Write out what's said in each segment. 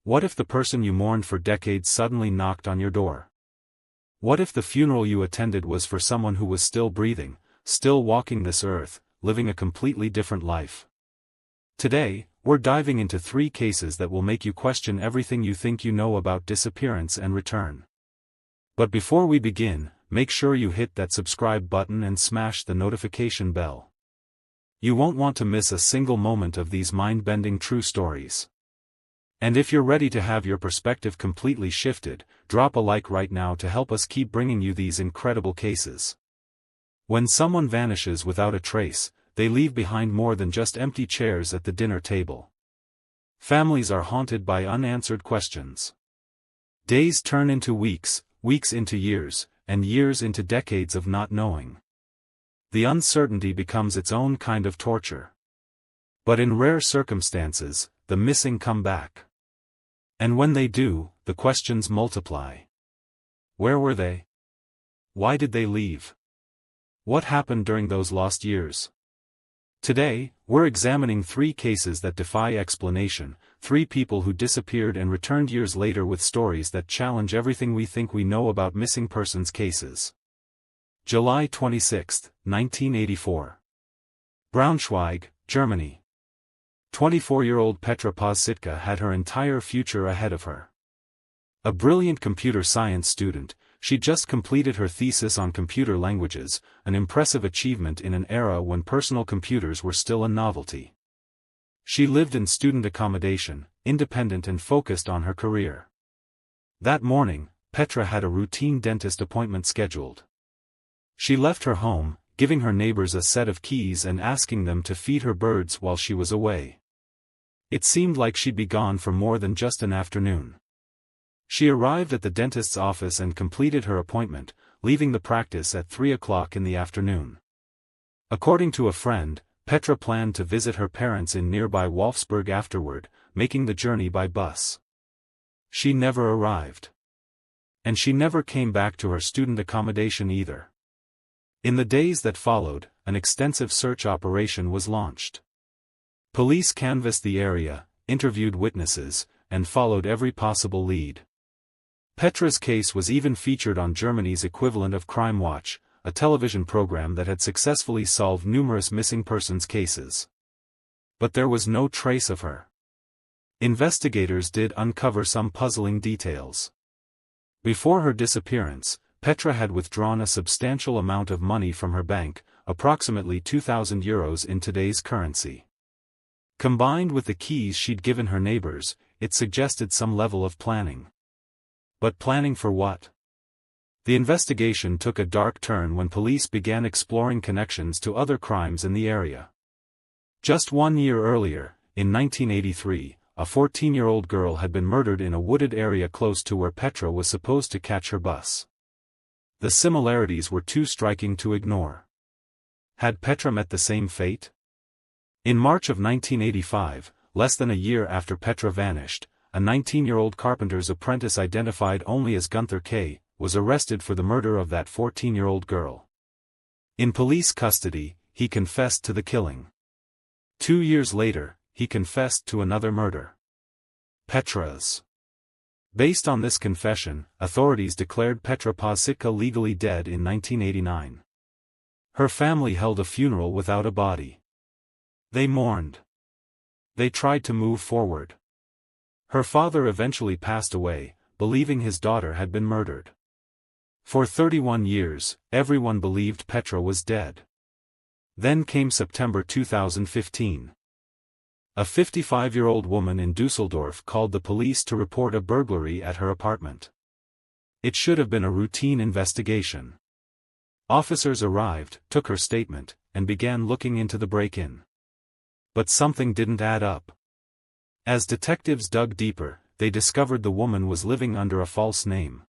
What if the person you mourned for decades suddenly knocked on your door? What if the funeral you attended was for someone who was still breathing, still walking this earth, living a completely different life? Today, we're diving into 3 cases that will make you question everything you think you know about disappearance and return. But before we begin, make sure you hit that subscribe button and smash the notification bell. You won't want to miss a single moment of these mind-bending true stories. And if you're ready to have your perspective completely shifted, drop a like right now to help us keep bringing you these incredible cases. When someone vanishes without a trace, they leave behind more than just empty chairs at the dinner table. Families are haunted by unanswered questions. Days turn into weeks, weeks into years, and years into decades of not knowing. The uncertainty becomes its own kind of torture. But in rare circumstances, the missing come back. And when they do, the questions multiply. Where were they? Why did they leave? What happened during those lost years? Today, we're examining 3 cases that defy explanation, 3 people who disappeared and returned years later with stories that challenge everything we think we know about missing persons cases. July 26, 1984. Braunschweig, Germany. 24-year-old Petra Pazsitka had her entire future ahead of her. A brilliant computer science student, she just completed her thesis on computer languages, an impressive achievement in an era when personal computers were still a novelty. She lived in student accommodation, independent and focused on her career. That morning, Petra had a routine dentist appointment scheduled. She left her home, giving her neighbors a set of keys and asking them to feed her birds while she was away. It seemed like she'd be gone for more than just an afternoon. She arrived at the dentist's office and completed her appointment, leaving the practice at 3 o'clock in the afternoon. According to a friend, Petra planned to visit her parents in nearby Wolfsburg afterward, making the journey by bus. She never arrived. And she never came back to her student accommodation either. In the days that followed, an extensive search operation was launched. Police canvassed the area, interviewed witnesses, and followed every possible lead. Petra's case was even featured on Germany's equivalent of Crime Watch, a television program that had successfully solved numerous missing persons cases. But there was no trace of her. Investigators did uncover some puzzling details. Before her disappearance, Petra had withdrawn a substantial amount of money from her bank, approximately €2,000 in today's currency. Combined with the keys she'd given her neighbors, it suggested some level of planning. But planning for what? The investigation took a dark turn when police began exploring connections to other crimes in the area. Just 1 year earlier, in 1983, a 14-year-old girl had been murdered in a wooded area close to where Petra was supposed to catch her bus. The similarities were too striking to ignore. Had Petra met the same fate? In March of 1985, less than a year after Petra vanished, a 19-year-old carpenter's apprentice identified only as Gunther K. was arrested for the murder of that 14-year-old girl. In police custody, he confessed to the killing. 2 years later, he confessed to another murder. Petra's. Based on this confession, authorities declared Petra Pazsitka legally dead in 1989. Her family held a funeral without a body. They mourned. They tried to move forward. Her father eventually passed away, believing his daughter had been murdered. For 31 years, everyone believed Petra was dead. Then came September 2015. A 55-year-old woman in Düsseldorf called the police to report a burglary at her apartment. It should have been a routine investigation. Officers arrived, took her statement, and began looking into the break-in. But something didn't add up. As detectives dug deeper, they discovered the woman was living under a false name.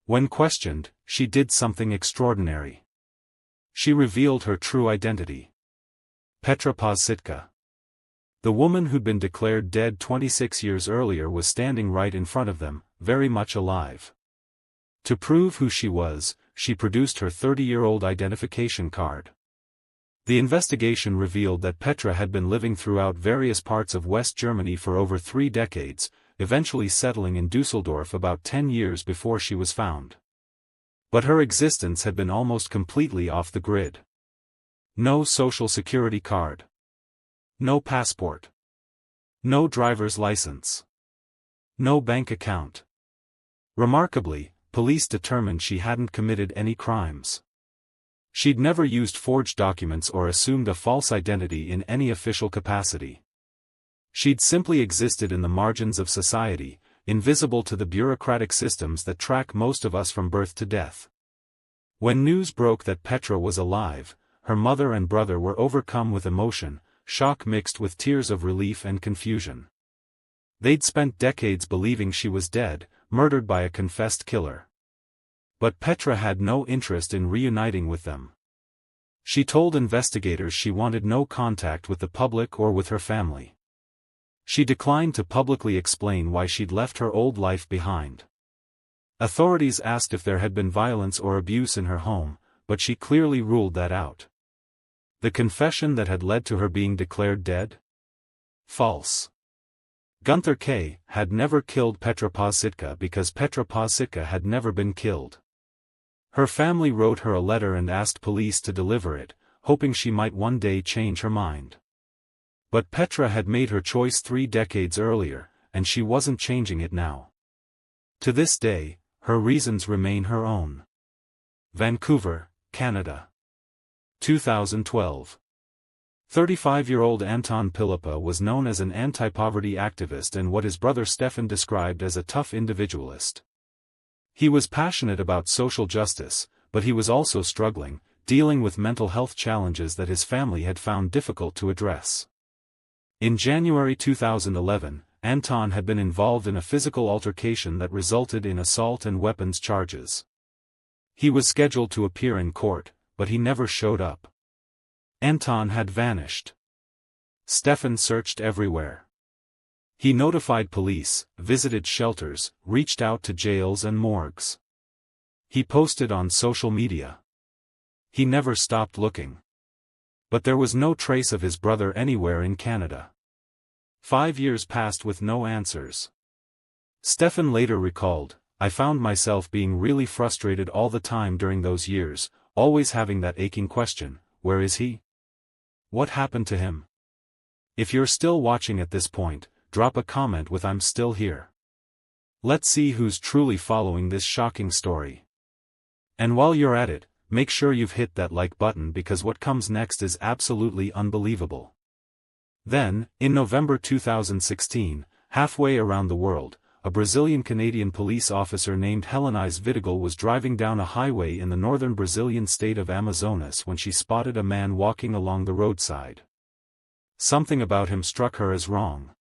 When questioned, she did something extraordinary. She revealed her true identity. Petra Pazsitka. The woman who'd been declared dead 26 years earlier was standing right in front of them, very much alive. To prove who she was, she produced her 30-year-old identification card. The investigation revealed that Petra had been living throughout various parts of West Germany for over 3 decades, eventually settling in Dusseldorf about 10 years before she was found. But her existence had been almost completely off the grid. No social security card. No passport. No driver's license. No bank account. Remarkably, police determined she hadn't committed any crimes. She'd never used forged documents or assumed a false identity in any official capacity. She'd simply existed in the margins of society, invisible to the bureaucratic systems that track most of us from birth to death. When news broke that Petra was alive, her mother and brother were overcome with emotion, shock mixed with tears of relief and confusion. They'd spent decades believing she was dead, murdered by a confessed killer. But Petra had no interest in reuniting with them. She told investigators she wanted no contact with the public or with her family. She declined to publicly explain why she'd left her old life behind. Authorities asked if there had been violence or abuse in her home, but she clearly ruled that out. The confession that had led to her being declared dead? False. Gunther K. had never killed Petra Pazsitka because Petra Pazsitka had never been killed. Her family wrote her a letter and asked police to deliver it, hoping she might one day change her mind. But Petra had made her choice 3 decades earlier, and she wasn't changing it now. To this day, her reasons remain her own. Vancouver, Canada. 2012. 35-year-old Anton Pilipa was known as an anti-poverty activist and what his brother Stefan described as a tough individualist. He was passionate about social justice, but he was also struggling, dealing with mental health challenges that his family had found difficult to address. In January 2011, Anton had been involved in a physical altercation that resulted in assault and weapons charges. He was scheduled to appear in court, but he never showed up. Anton had vanished. Stefan searched everywhere. He notified police, visited shelters, reached out to jails and morgues. He posted on social media. He never stopped looking. But there was no trace of his brother anywhere in Canada. 5 years passed with no answers. Stefan later recalled, "I found myself being really frustrated all the time during those years, always having that aching question, where is he? What happened to him?" If you're still watching at this point, drop a comment with "I'm still here." Let's see who's truly following this shocking story. And while you're at it, make sure you've hit that like button because what comes next is absolutely unbelievable. Then, in November 2016, halfway around the world, a Brazilian-Canadian police officer named Helenise Vidigal was driving down a highway in the northern Brazilian state of Amazonas when she spotted a man walking along the roadside. Something about him struck her as wrong.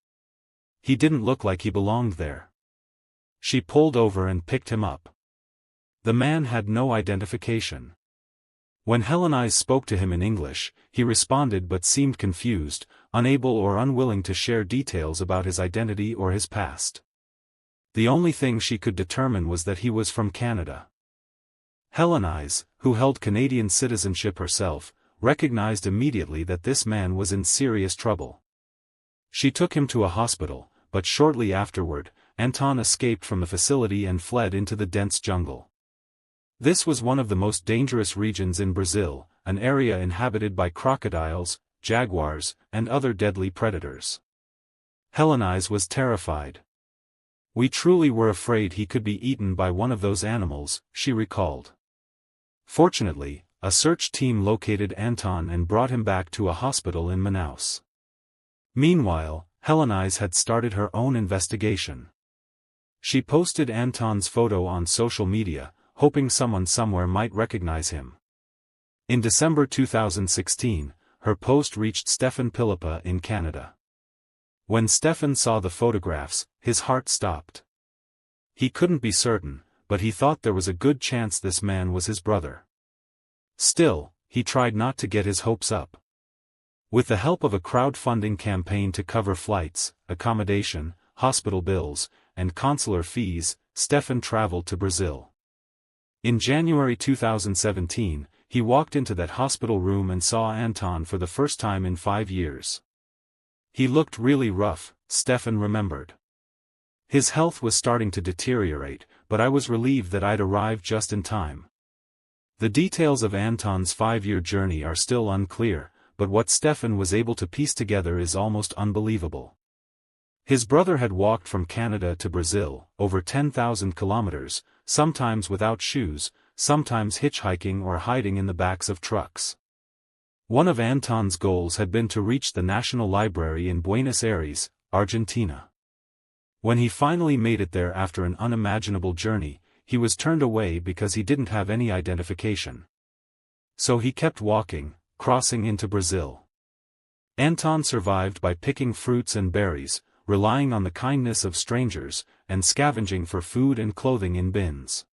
He didn't look like he belonged there. She pulled over and picked him up. The man had no identification. When Helenise spoke to him in English, he responded but seemed confused, unable or unwilling to share details about his identity or his past. The only thing she could determine was that he was from Canada. Helenise, who held Canadian citizenship herself, recognized immediately that this man was in serious trouble. She took him to a hospital, but shortly afterward, Anton escaped from the facility and fled into the dense jungle. This was one of the most dangerous regions in Brazil, an area inhabited by crocodiles, jaguars, and other deadly predators. Helenise was terrified. "We truly were afraid he could be eaten by one of those animals," she recalled. Fortunately, a search team located Anton and brought him back to a hospital in Manaus. Meanwhile, Helenise had started her own investigation. She posted Anton's photo on social media, hoping someone somewhere might recognize him. In December 2016, her post reached Stefan Pilipa in Canada. When Stefan saw the photographs, his heart stopped. He couldn't be certain, but he thought there was a good chance this man was his brother. Still, he tried not to get his hopes up. With the help of a crowdfunding campaign to cover flights, accommodation, hospital bills, and consular fees, Stefan traveled to Brazil. In January 2017, he walked into that hospital room and saw Anton for the first time in 5 years. He looked really rough, Stefan remembered. His health was starting to deteriorate, but I was relieved that I'd arrived just in time. The details of Anton's 5-year journey are still unclear, but what Stefan was able to piece together is almost unbelievable. His brother had walked from Canada to Brazil, over 10,000 kilometers, sometimes without shoes, sometimes hitchhiking or hiding in the backs of trucks. One of Anton's goals had been to reach the National Library in Buenos Aires, Argentina. When he finally made it there after an unimaginable journey, he was turned away because he didn't have any identification. So he kept walking, crossing into Brazil. Anton survived by picking fruits and berries, relying on the kindness of strangers, and scavenging for food and clothing in bins.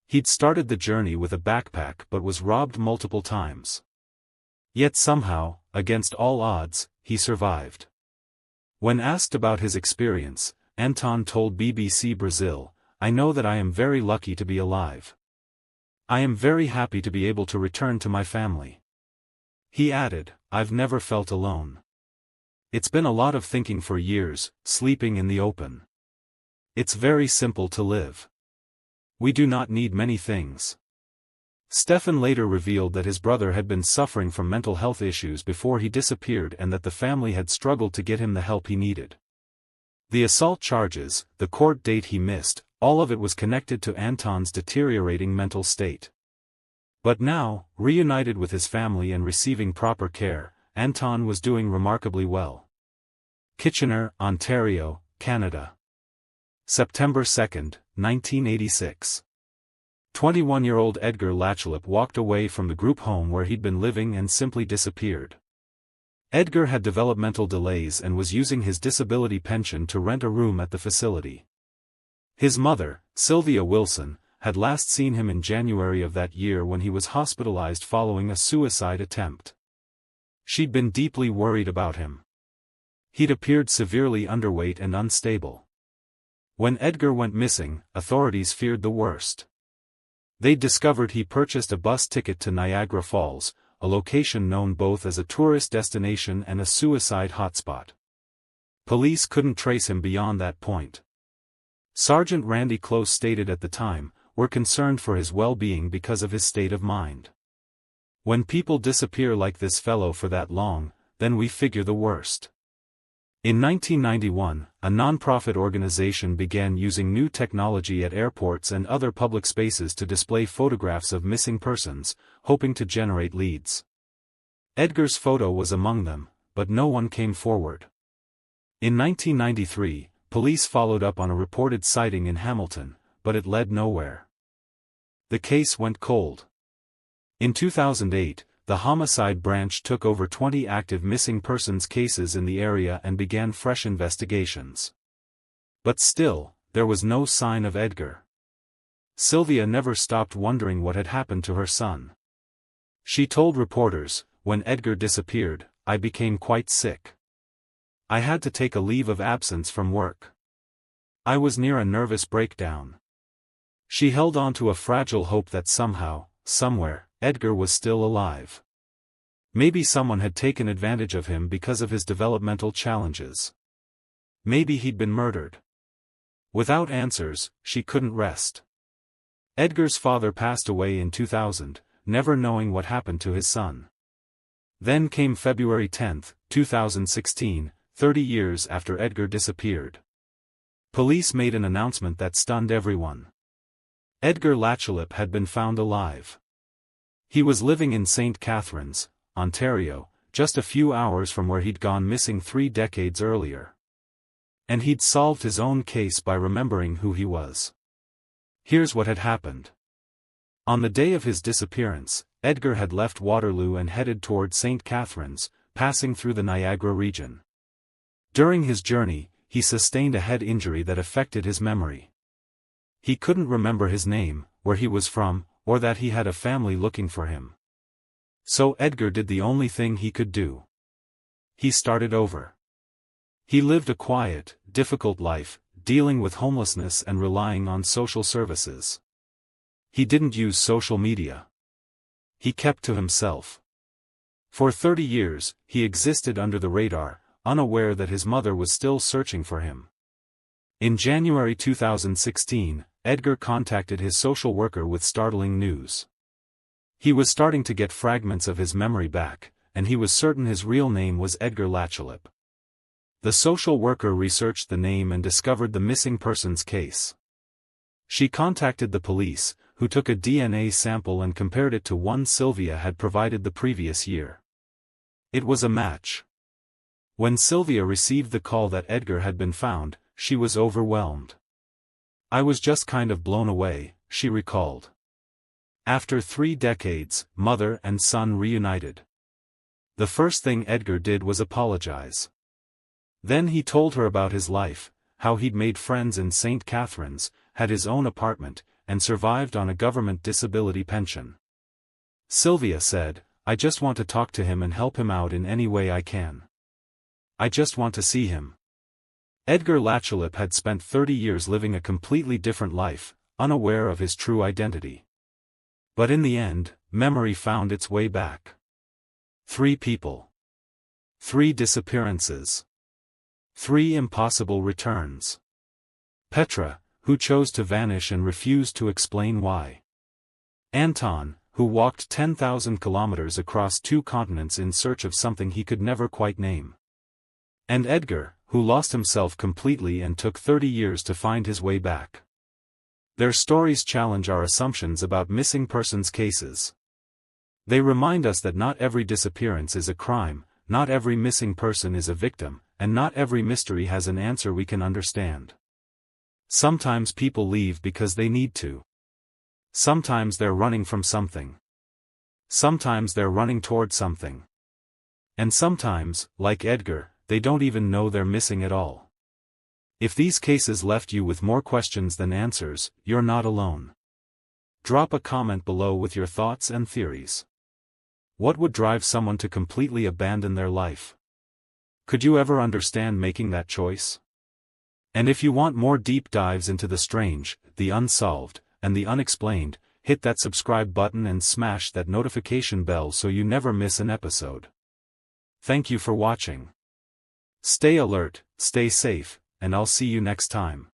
He'd started the journey with a backpack but was robbed multiple times. Yet somehow, against all odds, he survived. When asked about his experience, Anton told BBC Brazil, "I know that I am very lucky to be alive. I am very happy to be able to return to my family." He added, "I've never felt alone. It's been a lot of thinking for years, sleeping in the open. It's very simple to live. We do not need many things." Stefan later revealed that his brother had been suffering from mental health issues before he disappeared and that the family had struggled to get him the help he needed. The assault charges, the court date he missed, all of it was connected to Anton's deteriorating mental state. But now, reunited with his family and receiving proper care, Anton was doing remarkably well. Kitchener, Ontario, Canada. September 2, 1986. 21-year-old Edgar Lachalip walked away from the group home where he'd been living and simply disappeared. Edgar had developmental delays and was using his disability pension to rent a room at the facility. His mother, Sylvia Wilson, had last seen him in January of that year when he was hospitalized following a suicide attempt. She'd been deeply worried about him. He'd appeared severely underweight and unstable. When Edgar went missing, authorities feared the worst. They'd discovered he purchased a bus ticket to Niagara Falls, a location known both as a tourist destination and a suicide hotspot. Police couldn't trace him beyond that point. Sergeant Randy Close stated at the time, "We're concerned for his well-being because of his state of mind. When people disappear like this fellow for that long, then we figure the worst." In 1991, a non-profit organization began using new technology at airports and other public spaces to display photographs of missing persons, hoping to generate leads. Edgar's photo was among them, but no one came forward. In 1993, police followed up on a reported sighting in Hamilton, but it led nowhere. The case went cold. In 2008, the homicide branch took over 20 active missing persons cases in the area and began fresh investigations. But still, there was no sign of Edgar. Sylvia never stopped wondering what had happened to her son. She told reporters, "When Edgar disappeared, I became quite sick. I had to take a leave of absence from work. I was near a nervous breakdown." She held on to a fragile hope that somehow, somewhere, Edgar was still alive. Maybe someone had taken advantage of him because of his developmental challenges. Maybe he'd been murdered. Without answers, she couldn't rest. Edgar's father passed away in 2000, never knowing what happened to his son. Then came February 10, 2016, 30 years after Edgar disappeared. Police made an announcement that stunned everyone. Edgar Lachalip had been found alive. He was living in St. Catharines, Ontario, just a few hours from where he'd gone missing 3 decades earlier. And he'd solved his own case by remembering who he was. Here's what had happened. On the day of his disappearance, Edgar had left Waterloo and headed toward St. Catharines, passing through the Niagara region. During his journey, he sustained a head injury that affected his memory. He couldn't remember his name, where he was from, or that he had a family looking for him. So Edgar did the only thing he could do. He started over. He lived a quiet, difficult life, dealing with homelessness and relying on social services. He didn't use social media. He kept to himself. For 30 years, he existed under the radar, unaware that his mother was still searching for him. In January 2016, Edgar contacted his social worker with startling news. He was starting to get fragments of his memory back, and he was certain his real name was Edgar Lachalip. The social worker researched the name and discovered the missing persons case. She contacted the police, who took a DNA sample and compared it to one Sylvia had provided the previous year. It was a match. When Sylvia received the call that Edgar had been found, she was overwhelmed. "I was just kind of blown away," she recalled. After 3 decades, mother and son reunited. The first thing Edgar did was apologize. Then he told her about his life, how he'd made friends in St. Catharines, had his own apartment, and survived on a government disability pension. Sylvia said, "I just want to talk to him and help him out in any way I can. I just want to see him." Edgar Lachalip had spent 30 years living a completely different life, unaware of his true identity. But in the end, memory found its way back. 3 people. 3 disappearances. 3 impossible returns. Petra, who chose to vanish and refused to explain why. Anton, who walked 10,000 kilometers across 2 continents in search of something he could never quite name. And Edgar, who lost himself completely and took 30 years to find his way back. Their stories challenge our assumptions about missing persons cases. They remind us that not every disappearance is a crime, not every missing person is a victim, and not every mystery has an answer we can understand. Sometimes people leave because they need to. Sometimes they're running from something. Sometimes they're running toward something. And sometimes, like Edgar, they don't even know they're missing at all. If these cases left you with more questions than answers, you're not alone. Drop a comment below with your thoughts and theories. What would drive someone to completely abandon their life? Could you ever understand making that choice? And if you want more deep dives into the strange, the unsolved, and the unexplained, hit that subscribe button and smash that notification bell so you never miss an episode. Thank you for watching. Stay alert, stay safe, and I'll see you next time.